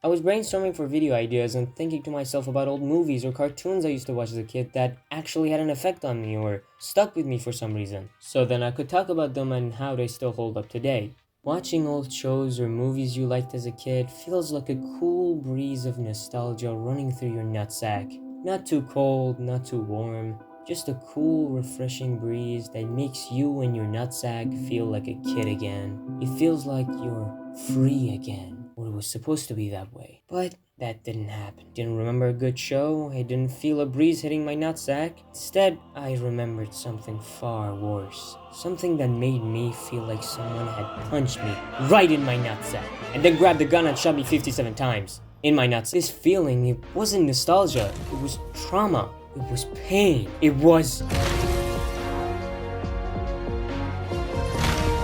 I was brainstorming for video ideas and thinking to myself about old movies or cartoons I used to watch as a kid that actually had an effect on me or stuck with me for some reason. So then I could talk about them and how they still hold up today. Watching old shows or movies you liked as a kid feels like a cool breeze of nostalgia running through your nutsack. Not too cold, not too warm, just a cool, refreshing breeze that makes you and your nutsack feel like a kid again. It feels like you're free again. Or it was supposed to be that way. But that didn't happen. Didn't remember a good show, I didn't feel a breeze hitting my nutsack. Instead, I remembered something far worse. Something that made me feel like someone had punched me right in my nutsack, and then grabbed the gun and shot me 57 times in my nuts. This feeling, it wasn't nostalgia, it was trauma, it was pain, it was...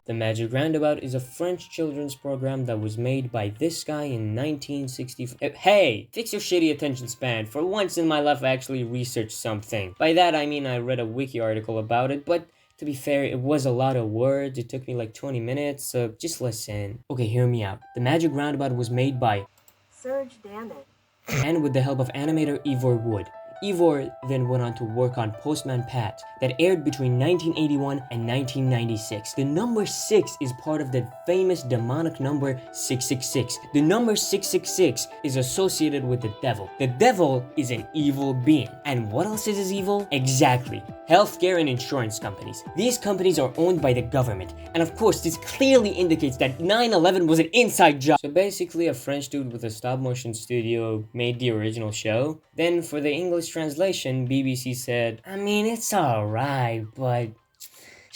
The Magic Roundabout is a French children's program that was made by this guy in 1964. Hey! Fix your shitty attention span. For once in my life I actually researched something. By that I mean I read a wiki article about it, but to be fair, it was a lot of words. It took me like 20 minutes, so just listen. Okay, hear me out. The Magic Roundabout was made by Serge Dammit. and with the help of animator Ivor Wood. Ivor then went on to work on Postman Pat, that aired between 1981 and 1996. The number 6 is part of the famous demonic number 666. The number 666 is associated with the devil. The devil is an evil being. And what else is evil? Exactly. Healthcare and insurance companies. These companies are owned by the government. And of course, this clearly indicates that 9/11 was an inside job. So basically, a French dude with a stop-motion studio made the original show. Then for the English translation, BBC said, I mean, it's alright, but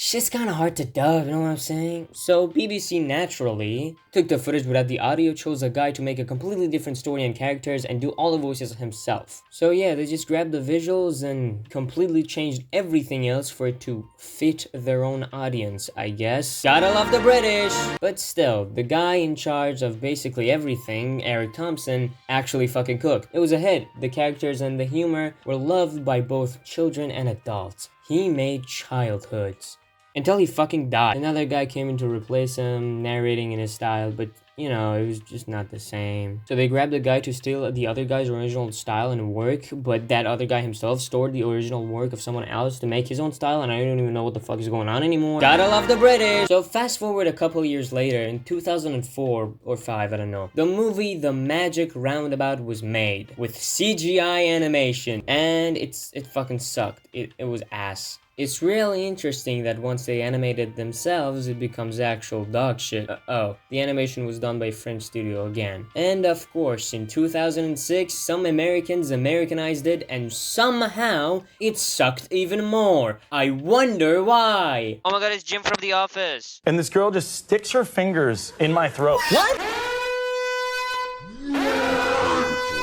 shit's kinda hard to dub, you know what I'm saying? So BBC naturally took the footage without the audio, chose a guy to make a completely different story and characters and do all the voices himself. So yeah, they just grabbed the visuals and completely changed everything else for it to fit their own audience, I guess. Gotta love the British! But still, the guy in charge of basically everything, Eric Thompson, actually fucking cooked. It was a hit. The characters and the humor were loved by both children and adults. He made childhoods. Until he fucking died. Another guy came in to replace him, narrating in his style, but you know, it was just not the same. So they grabbed a guy to steal the other guy's original style and work, but that other guy himself stored the original work of someone else to make his own style, and I don't even know what the fuck is going on anymore. Gotta love the British! So fast forward a couple years later, in 2004 or 5, I don't know, the movie The Magic Roundabout was made with CGI animation, and it fucking sucked. It was ass. It's really interesting that once they animated themselves, it becomes actual dog shit. The animation was done by a French studio again. And of course, in 2006, some Americans Americanized it, and somehow, it sucked even more. I wonder why! Oh my god, it's Jim from The Office! And this girl just sticks her fingers in my throat. What?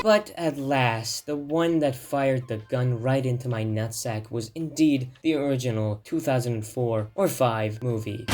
But at last, the one that fired the gun right into my nutsack was indeed the original 2004 or 5 movie.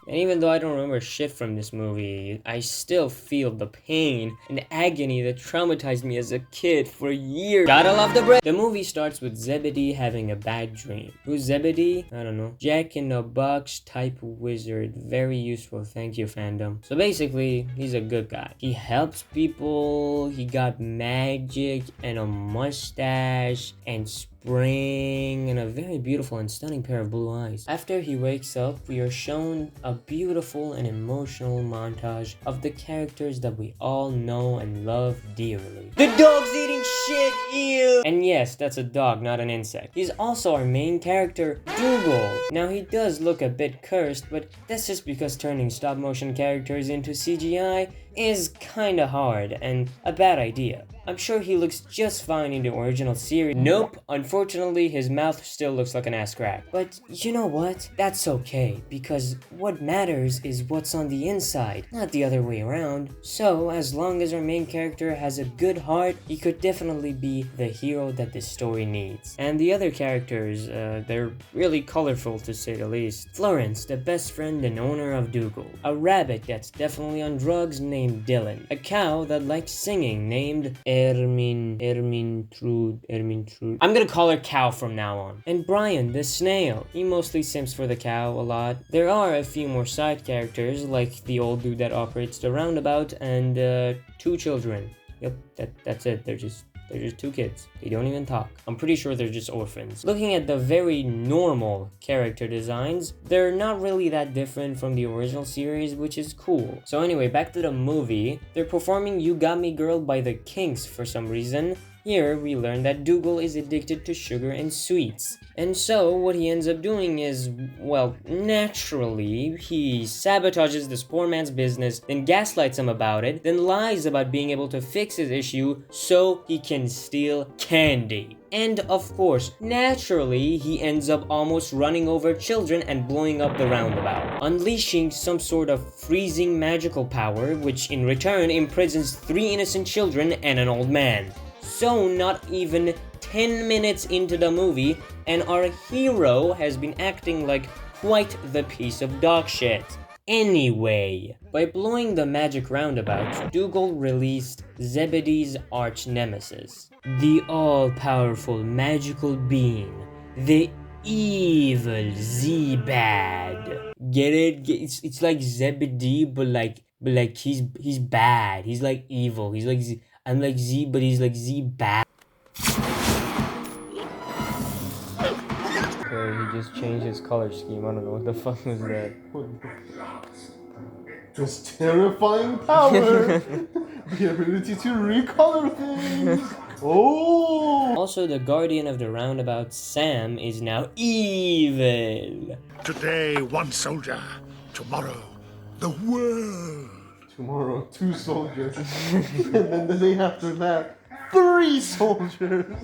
And even though I don't remember shit from this movie, I still feel the pain and agony that traumatized me as a kid for years. Gotta love the bread! The movie starts with Zebedee having a bad dream. Who's Zebedee? I don't know. Jack in the Box type wizard. Very useful, thank you fandom. So basically, he's a good guy. He helps people, he got magic and a mustache and spring and a very beautiful and stunning pair of blue eyes. After he wakes up, we are shown a beautiful and emotional montage of the characters that we all know and love dearly. The dog's eating shit, ew! And yes, that's a dog, not an insect. He's also our main character, Dougal. Now he does look a bit cursed, but that's just because turning stop motion characters into CGI is kinda hard and a bad idea. I'm sure he looks just fine in the original series. Nope, unfortunately his mouth still looks like an ass crack. But you know what? That's okay, because what matters is what's on the inside, not the other way around. So as long as our main character has a good heart, he could definitely be the hero that this story needs. And the other characters, they're really colorful to say the least. Florence, the best friend and owner of Dougal. A rabbit that's definitely on drugs named Dylan. A cow that likes singing named Ermintrude. I'm gonna call her Cow from now on. And Brian, the snail. He mostly simps for the cow a lot. There are a few more side characters, like the old dude that operates the roundabout, and 2 children. Yep, that's it. They're just 2 kids. They don't even talk. I'm pretty sure they're just orphans. Looking at the very normal character designs, they're not really that different from the original series, which is cool. So anyway, back to the movie. They're performing You Got Me Girl by the Kinks for some reason. Here, we learn that Dougal is addicted to sugar and sweets. And so, what he ends up doing is, well, naturally, he sabotages this poor man's business, then gaslights him about it, then lies about being able to fix his issue so he can steal candy. And of course, naturally, he ends up almost running over children and blowing up the roundabout, unleashing some sort of freezing magical power, which in return imprisons 3 innocent children and an old man. So not even 10 minutes into the movie, and our hero has been acting like quite the piece of dog shit. Anyway, by blowing the magic roundabout, Dougal released Zebedee's arch nemesis, the all-powerful magical being, the evil Z-Bad. Get it? It's like Zebedee, but like he's bad. He's like evil. He's like I'm like Z, but he's like Z-Bad. Okay, he just changed his color scheme. I don't know what the fuck was that. Just terrifying power! The ability to recolor things! Oh! Also, the guardian of the roundabout, Sam, is now evil. Today, 1 soldier. Tomorrow, the world. Tomorrow, 2 soldiers. And then the day after that, 3 soldiers.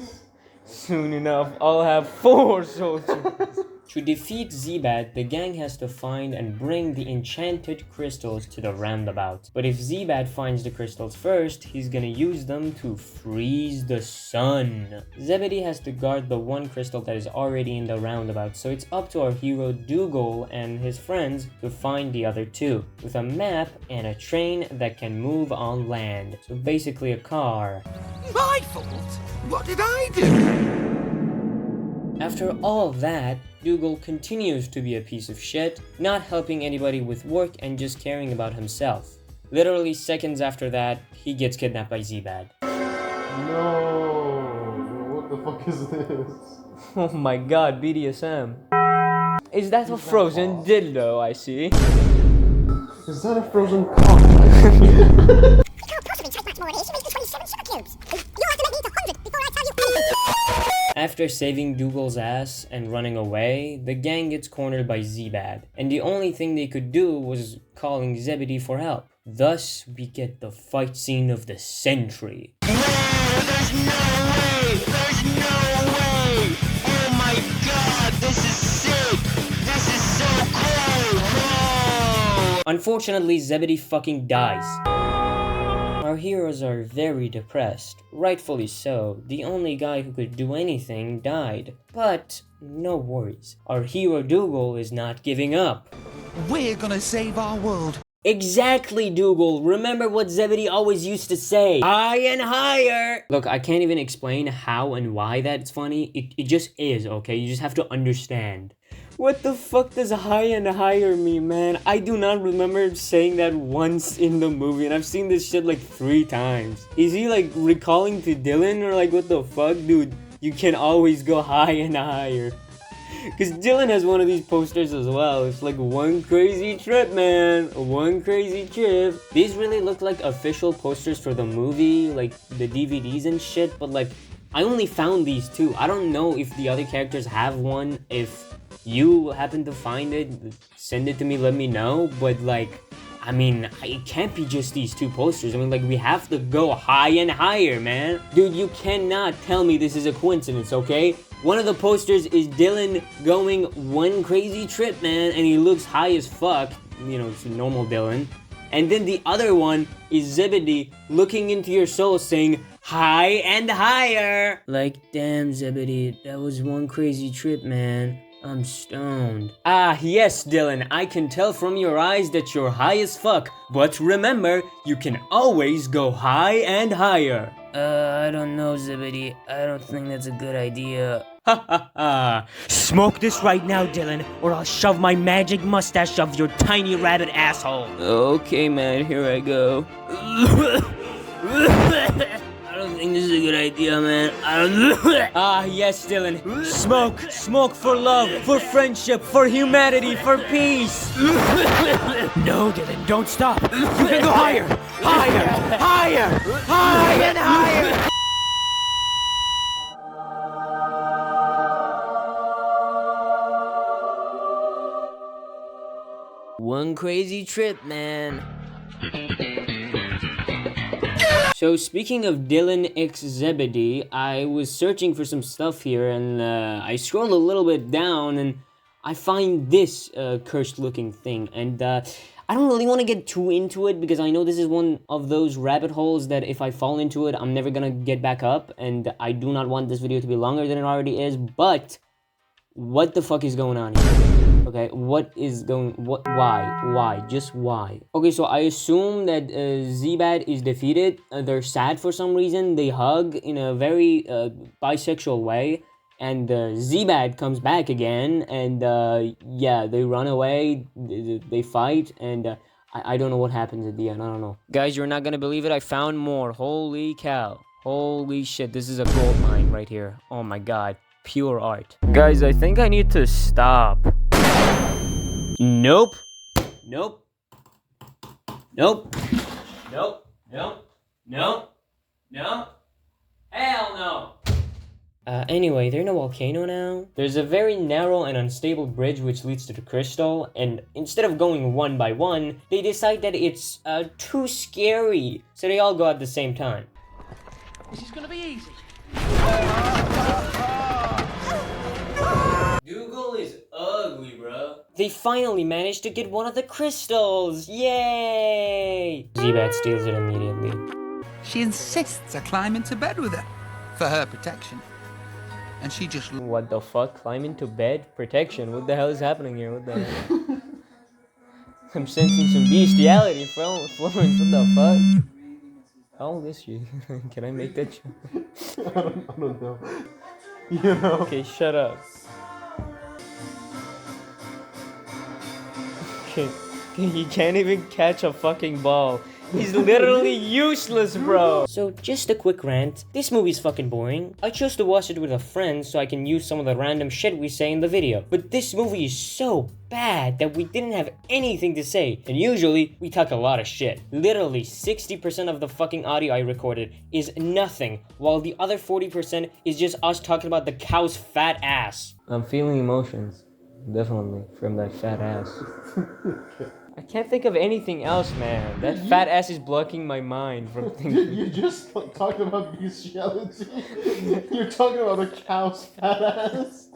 Soon enough, I'll have 4 soldiers. To defeat Z-Bad, the gang has to find and bring the enchanted crystals to the roundabout. But if Z-Bad finds the crystals first, he's gonna use them to freeze the sun. Zebedee has to guard the 1 crystal that is already in the roundabout, so it's up to our hero Dougal and his friends to find the other 2, with a map and a train that can move on land. So basically a car. My fault? What did I do? After all that, Dougal continues to be a piece of shit, not helping anybody with work and just caring about himself. Literally seconds after that, he gets kidnapped by Z-Bad. No! What the fuck is this? Oh my god, BDSM. Is that a frozen dildo I see? Is that a frozen cock? After saving Dougal's ass and running away, the gang gets cornered by Z-Bad, and the only thing they could do was calling Zebedee for help. Thus, we get the fight scene of the century. No, there's no way! There's no way! Oh my god, this is sick! This is so cool! No! Unfortunately, Zebedee fucking dies. Our heroes are very depressed, rightfully so. The only guy who could do anything died. But no worries, our hero Dougal is not giving up. We're gonna save our world. Exactly, Dougal. Remember what Zebedee always used to say. High and higher! Look, I can't even explain how and why that's funny. It just is, okay? You just have to understand. What the fuck does high and higher mean, man? I do not remember saying that once in the movie, and I've seen this shit like 3 times. Is he like recalling to Dylan, or like what the fuck? Dude, you can always go high and higher. Because Dylan has one of these posters as well. It's like one crazy trip, man. One crazy trip. These really look like official posters for the movie, like the DVDs and shit, but like, I only found these 2. I don't know if the other characters have one. If you happen to find it, send it to me, let me know. But like, I mean, it can't be just these 2 posters. I mean, like, we have to go high and higher, man. Dude, you cannot tell me this is a coincidence, okay? One of the posters is Dylan going one crazy trip, man, and he looks high as fuck. You know, it's a normal Dylan. And then the other one is Zebedee looking into your soul saying, high and higher. Like, damn, Zebedee, that was one crazy trip, man. I'm stoned. Ah, yes, Dylan, I can tell from your eyes that you're high as fuck. But remember, you can always go high and higher. I don't know, Zibidi. I don't think that's a good idea. Ha ha ha! Smoke this right now, Dylan, or I'll shove my magic mustache up your tiny rabbit asshole. Okay, man, here I go. I don't think this is a good idea, man. Ah, yes, Dylan. Smoke. Smoke for love, for friendship, for humanity, for peace. No, Dylan, don't stop. You can go higher. Higher. Higher. Higher and higher. One crazy trip, man. So speaking of Dylan X Zebedee, I was searching for some stuff here, and I scrolled a little bit down, and I find this cursed looking thing, and I don't really want to get too into it, because I know this is one of those rabbit holes that if I fall into it, I'm never gonna get back up, and I do not want this video to be longer than it already is, but what the fuck is going on here? Okay, why? Just why? Okay, so I assume that Z-Bat is defeated. They're sad for some reason. They hug in a very bisexual way. And Z-Bat comes back again. And yeah, they run away. They fight. And I don't know what happens at the end. I don't know. Guys, you're not gonna believe it. I found more. Holy cow. Holy shit. This is a gold mine right here. Oh my god. Pure art. Guys, I think I need to stop. Nope. Nope. Nope. Nope. Nope. Nope. No. Hell no. Anyway, they're in a volcano now. There's a very narrow and unstable bridge which leads to the crystal, and instead of going one by one, they decide that it's too scary, so they all go at the same time. This is gonna be easy. Google is ugly, bro. They finally managed to get one of the crystals! Yay! Z-Bat steals it immediately. She insists I climb into bed with her for her protection. And she just... What the fuck? Climb into bed? Protection? What the hell is happening here? What the hell? I'm sensing some bestiality, Florence. What the fuck? How old is she? Can I make that joke? I don't know. You know? Okay, shut up. Okay, he can't even catch a fucking ball. He's literally useless, bro. So, just a quick rant. This movie's fucking boring. I chose to watch it with a friend so I can use some of the random shit we say in the video. But this movie is so bad that we didn't have anything to say. And usually, we talk a lot of shit. Literally, 60% of the fucking audio I recorded is nothing, while the other 40% is just us talking about the cow's fat ass. I'm feeling emotions. Definitely, from that fat ass. I can't think of anything else, man. That fat ass is blocking my mind from thinking. You just talking about bestiality. You're talking about a cow's fat ass.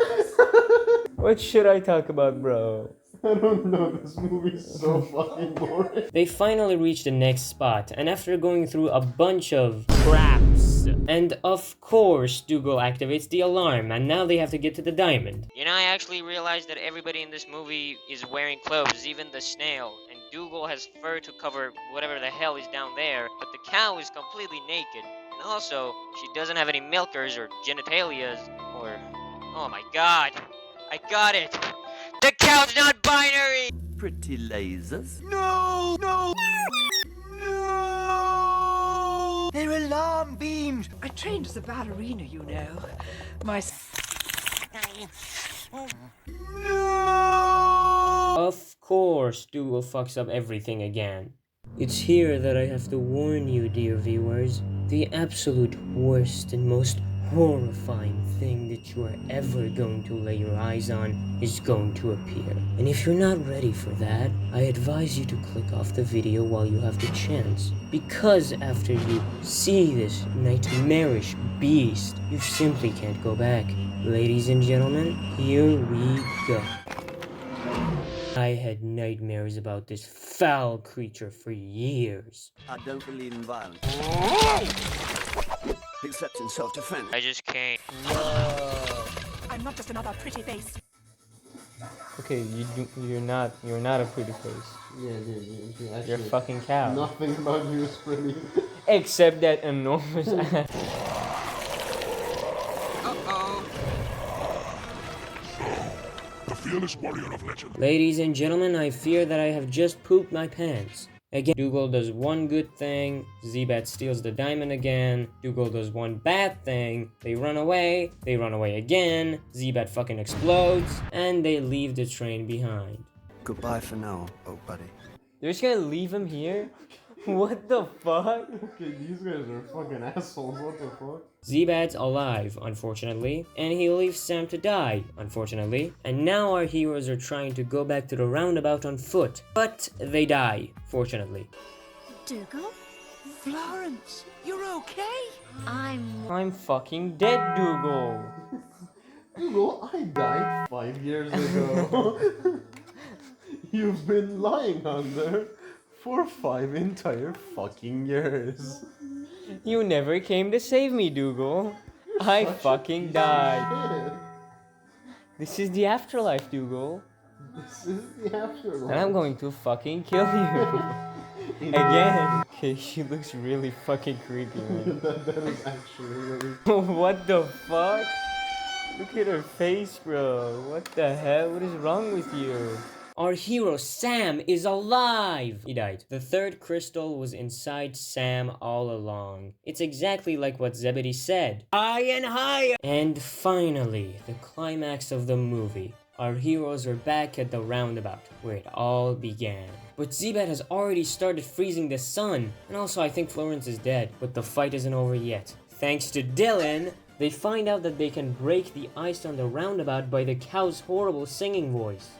What should I talk about, bro? I don't know, this movie's so fucking boring. They finally reach the next spot, and after going through a bunch of traps, and of course, Dougal activates the alarm, and now they have to get to the diamond. You know, I actually realized that everybody in this movie is wearing clothes, even the snail, and Dougal has fur to cover whatever the hell is down there, but the cow is completely naked. And also, she doesn't have any milkers or genitalias, or... Oh my god! I got it! The cow's not binary! Pretty lasers? No! No! No! They're alarm beams! I trained as a ballerina, you know. My... No! Of course, Dougal fucks up everything again. It's here that I have to warn you, dear viewers. The absolute worst and most horrifying thing that you are ever going to lay your eyes on is going to appear. And if you're not ready for that, I advise you to click off the video while you have the chance. Because after you see this nightmarish beast, you simply can't go back. Ladies and gentlemen, here we go. I had nightmares about this foul creature for years. I don't believe in violence. Except in self-defense. I just can't. I'm not just another pretty face. Okay, you're not a pretty face. Yeah, dude, You're a fucking cow. Nothing about you is pretty. Except that enormous ass. Uh-oh. The fearless warrior of legend. Ladies and gentlemen, I fear that I have just pooped my pants. Again, Dougal does one good thing, Z-Bat steals the diamond again, Dougal does one bad thing, they run away again, Z-Bat fucking explodes, and they leave the train behind. Goodbye for now, oh buddy. They're just gonna leave him here? What the fuck? Okay, these guys are fucking assholes. What the fuck? Z-Bat's alive, unfortunately, and he leaves Sam to die, unfortunately. And now our heroes are trying to go back to the roundabout on foot, but they die, fortunately. Dougal? Florence, you're okay? I'm fucking dead, Dougal. Google, I died 5 years ago. You've been lying on there for 5 entire fucking years. You never came to save me, Dougal. I fucking died. This is the afterlife, Dougal. This is the afterlife. And I'm going to fucking kill you. Again. Okay, she looks really fucking creepy, man. that is actually really... What the fuck? Look at her face, bro. What the hell? What is wrong with you? Our hero Sam is alive! He died. The third crystal was inside Sam all along. It's exactly like what Zebedee said. High and higher! And finally, the climax of the movie. Our heroes are back at the roundabout, where it all began. But Z-Bat has already started freezing the sun. And also, I think Florence is dead. But the fight isn't over yet. Thanks to Dylan, they find out that they can break the ice on the roundabout by the cow's horrible singing voice.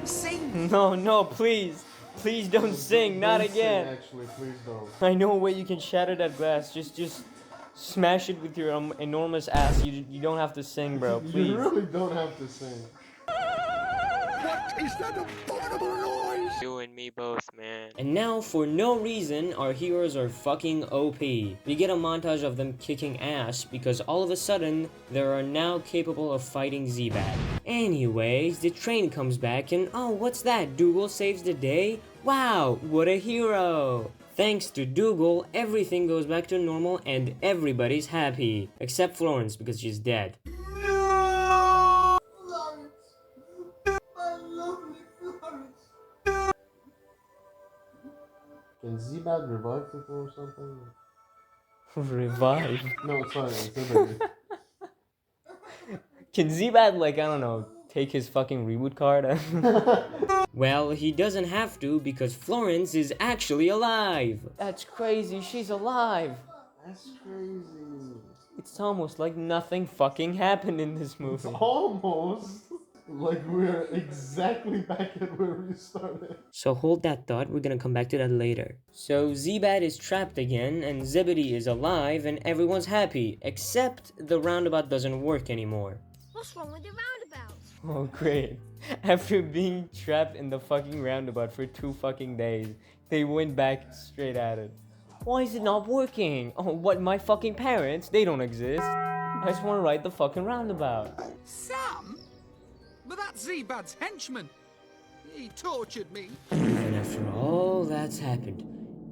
Sing! No, please. Please don't sing, not Don't again. sing, actually, please don't. I know a way you can shatter that glass. Just smash it with your enormous ass. You don't have to sing, bro. Please. You really don't have to sing. What is that abominable noise? You and me both, man. And now, for no reason, our heroes are fucking OP. We get a montage of them kicking ass because all of a sudden, they are now capable of fighting Z-Bat. Anyways, the train comes back and oh, what's that? Dougal saves the day? Wow, what a hero! Thanks to Dougal, everything goes back to normal and everybody's happy. Except Florence because she's dead. Can Z-Bat revive people or something? Revive? No, sorry, it's Zebedee. Can Z-Bat, like, I don't know, take his fucking reboot card? Well, he doesn't have to because Florence is actually alive. That's crazy, she's alive. That's crazy. It's almost like nothing fucking happened in this movie. Almost like we're exactly back at where we started. So hold that thought, we're gonna come back to that later. So Z-Bat is trapped again, and Zebedee is alive, and everyone's happy, except the roundabout doesn't work anymore. What's wrong with the roundabout? Oh great. After being trapped in the fucking roundabout for 2 fucking days, they went back straight at it. Why is it not working? Oh, what, my fucking parents? They don't exist. I just want to ride the fucking roundabout. Sam? But that's Z-Bad's henchman. He tortured me. Even after all that's happened,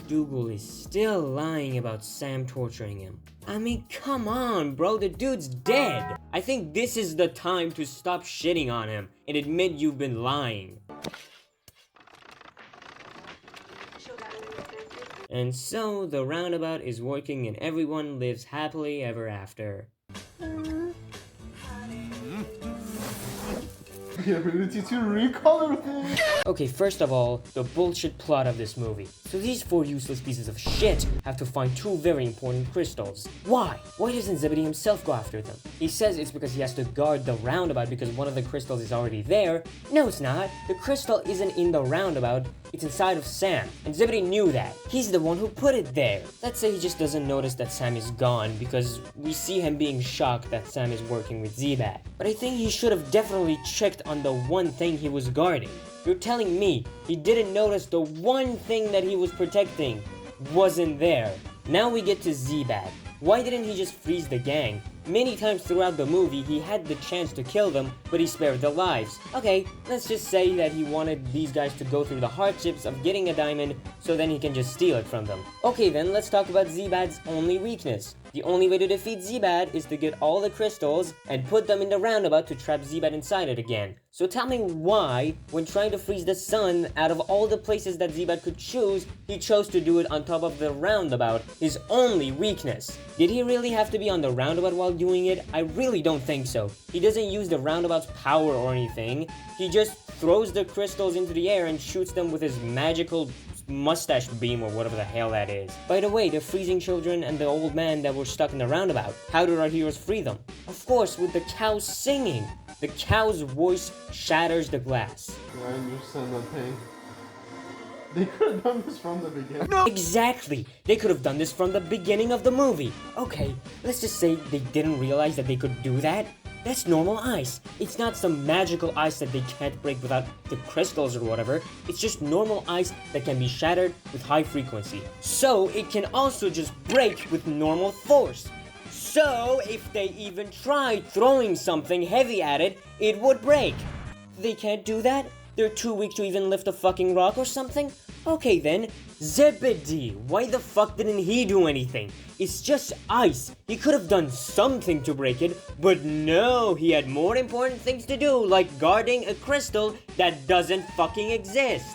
Dougal is still lying about Sam torturing him. I mean, come on, bro, the dude's dead. I think this is the time to stop shitting on him and admit you've been lying. And so, the roundabout is working and everyone lives happily ever after. The ability to recolor things. Okay, first of all, the bullshit plot of this movie. So these 4 useless pieces of shit have to find 2 very important crystals. Why? Why doesn't Zebedee himself go after them? He says it's because he has to guard the roundabout because one of the crystals is already there. No, it's not. The crystal isn't in the roundabout. It's inside of Sam. And Zebedee knew that. He's the one who put it there. Let's say he just doesn't notice that Sam is gone because we see him being shocked that Sam is working with Z-Bat. But I think he should have definitely checked on the one thing he was guarding. You're telling me he didn't notice the one thing that he was protecting wasn't there. Now we get to Z-Bat. Why didn't he just freeze the gang? Many times throughout the movie, he had the chance to kill them, but he spared their lives. Okay, let's just say that he wanted these guys to go through the hardships of getting a diamond, so then he can just steal it from them. Okay then, let's talk about Zebad's only weakness. The only way to defeat Zebad is to get all the crystals and put them in the roundabout to trap Zebad inside it again. So tell me why, when trying to freeze the sun, out of all the places that Zebad could choose, he chose to do it on top of the roundabout, his only weakness. Did he really have to be on the roundabout while doing it? I really don't think so. He doesn't use the roundabout's power or anything. He just throws the crystals into the air and shoots them with his magical mustache beam or whatever the hell that is. By the way, the freezing children and the old man that were stuck in the roundabout, how did our heroes free them? Of course, with the cow singing. The cow's voice shatters the glass. I understand that pain. They could have done this from the beginning. No! Exactly! They could have done this from the beginning of the movie. Okay, let's just say they didn't realize that they could do that. That's normal ice. It's not some magical ice that they can't break without the crystals or whatever. It's just normal ice that can be shattered with high frequency. So it can also just break with normal force. So if they even tried throwing something heavy at it, it would break. They can't do that? They're too weak to even lift a fucking rock or something? Okay then, Zebedee, why the fuck didn't he do anything? It's just ice. He could have done something to break it, but no, he had more important things to do, like guarding a crystal that doesn't fucking exist.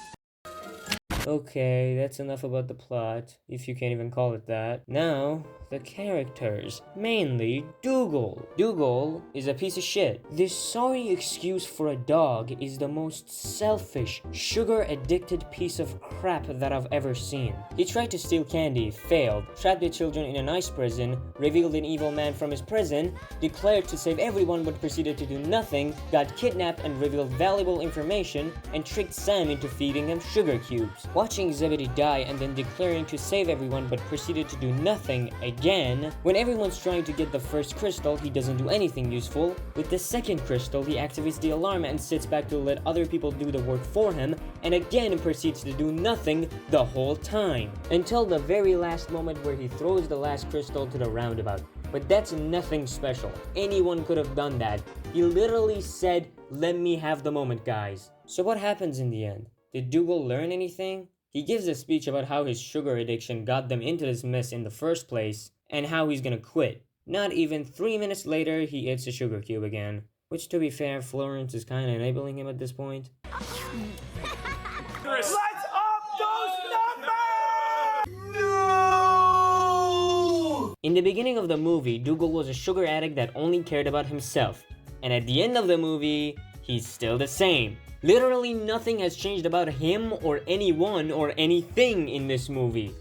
Okay, that's enough about the plot, if you can't even call it that. Now, the characters. Mainly, Dougal. Dougal is a piece of shit. This sorry excuse for a dog is the most selfish, sugar-addicted piece of crap that I've ever seen. He tried to steal candy, failed, trapped the children in an ice prison, revealed an evil man from his prison, declared to save everyone but proceeded to do nothing, got kidnapped and revealed valuable information, and tricked Sam into feeding him sugar cubes. Watching Zebedee die and then declaring to save everyone but proceeded to do nothing again. When everyone's trying to get the first crystal, he doesn't do anything useful. With the second crystal, he activates the alarm and sits back to let other people do the work for him, and again proceeds to do nothing the whole time. Until the very last moment where he throws the last crystal to the roundabout. But that's nothing special. Anyone could have done that. He literally said, "Let me have the moment, guys." So what happens in the end? Did Dougal learn anything? He gives a speech about how his sugar addiction got them into this mess in the first place, and how he's gonna quit. Not even 3 minutes later, he eats a sugar cube again. Which, to be fair, Florence is kinda enabling him at this point. Let's up those numbers! No! In the beginning of the movie, Dougal was a sugar addict that only cared about himself. And at the end of the movie, he's still the same. Literally nothing has changed about him or anyone or anything in this movie.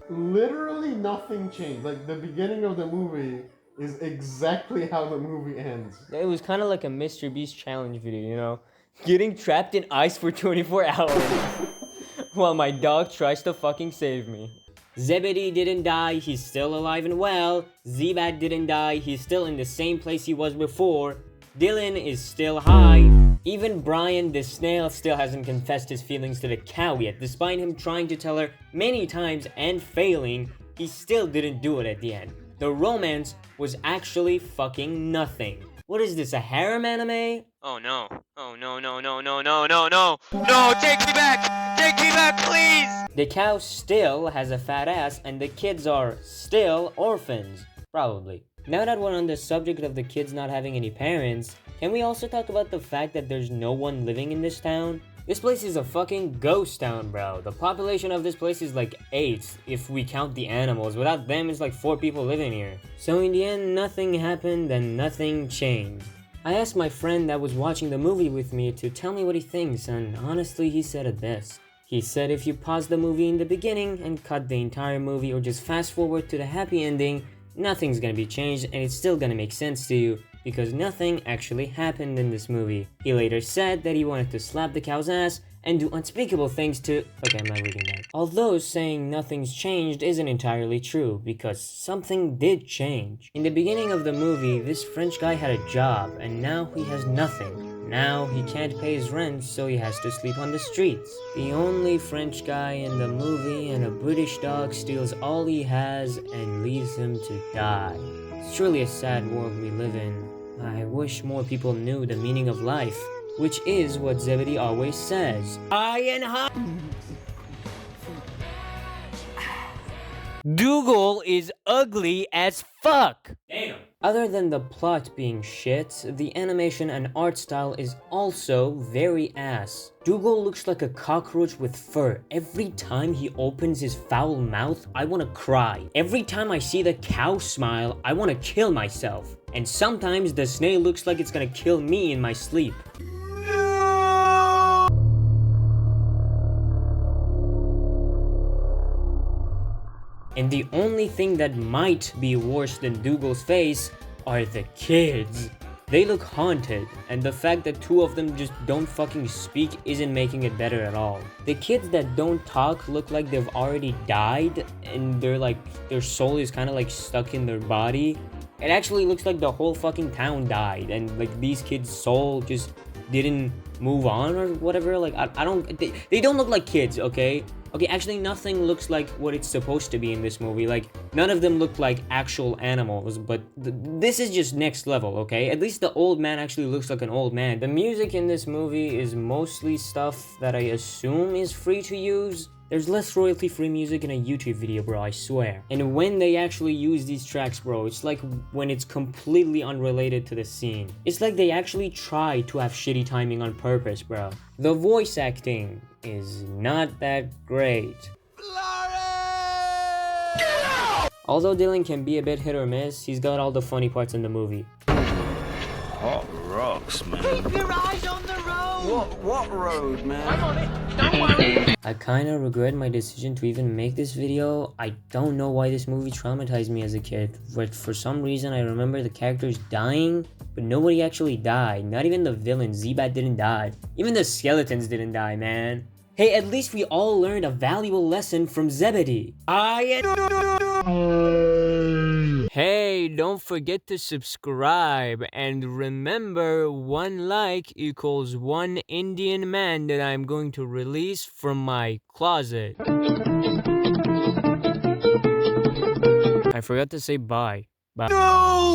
Literally nothing changed. Like, the beginning of the movie is exactly how the movie ends. It was kind of like a Mr. Beast challenge video, you know? Getting trapped in ice for 24 hours while my dog tries to fucking save me. Zebedee didn't die, he's still alive and well. Zebad didn't die, he's still in the same place he was before. Dylan is still high. Even Brian the snail still hasn't confessed his feelings to the cow yet. Despite him trying to tell her many times and failing, he still didn't do it at the end. The romance was actually fucking nothing. What is this, a harem anime? Oh no. Oh no, no, no, no, no, no, no. No, take me back! Take me back, please! The cow still has a fat ass and the kids are still orphans. Probably. Now that we're on the subject of the kids not having any parents, can we also talk about the fact that there's no one living in this town? This place is a fucking ghost town, bro. The population of this place is like 8, if we count the animals. Without them, it's like 4 people living here. So in the end, nothing happened and nothing changed. I asked my friend that was watching the movie with me to tell me what he thinks, and honestly, he said it best. He said if you pause the movie in the beginning and cut the entire movie or just fast forward to the happy ending, nothing's gonna be changed and it's still gonna make sense to you, because nothing actually happened in this movie. He later said that he wanted to slap the cow's ass and do unspeakable things to... Okay, I'm not reading that. Although saying nothing's changed isn't entirely true, because something did change. In the beginning of the movie, this French guy had a job, and now he has nothing. Now he can't pay his rent, so he has to sleep on the streets. The only French guy in the movie and a British dog steals all he has and leaves him to die. It's truly a sad world we live in. I wish more people knew the meaning of life, which is what Zebedee always says. Dougal is ugly as fuck! Damn. Other than the plot being shit, the animation and art style is also very ass. Dougal looks like a cockroach with fur. Every time he opens his foul mouth, I wanna cry. Every time I see the cow smile, I wanna kill myself. And sometimes the snail looks like it's gonna kill me in my sleep. And the only thing that might be worse than Dougal's face are the kids. They look haunted, and the fact that two of them just don't fucking speak isn't making it better at all. The kids that don't talk look like they've already died, and their soul is kind of like stuck in their body. It actually looks like the whole fucking town died, and like these kids' soul just didn't move on or whatever. Like they don't look like kids, okay? Okay, actually nothing looks like what it's supposed to be in this movie. Like, none of them look like actual animals, but this is just next level, okay? At least the old man actually looks like an old man. The music in this movie is mostly stuff that I assume is free to use. There's less royalty-free music in a YouTube video, bro, I swear. And when they actually use these tracks, bro, it's like when it's completely unrelated to the scene. It's like they actually try to have shitty timing on purpose, bro. The voice acting is not that great. Although Dylan can be a bit hit or miss, he's got all the funny parts in the movie. Hot rocks, man. Keep your eyes on the road! What road, man? I'm on it, don't worry! I kinda regret my decision to even make this video. I don't know why this movie traumatized me as a kid, but for some reason I remember the characters dying, but nobody actually died. Not even the villain, Z-Bat, didn't die. Even the skeletons didn't die, man. Hey, at least we all learned a valuable lesson from Zebedee. Hey, don't forget to subscribe, and remember, 1 like equals 1 Indian man that I'm going to release from my closet. I forgot to say bye. Bye. No!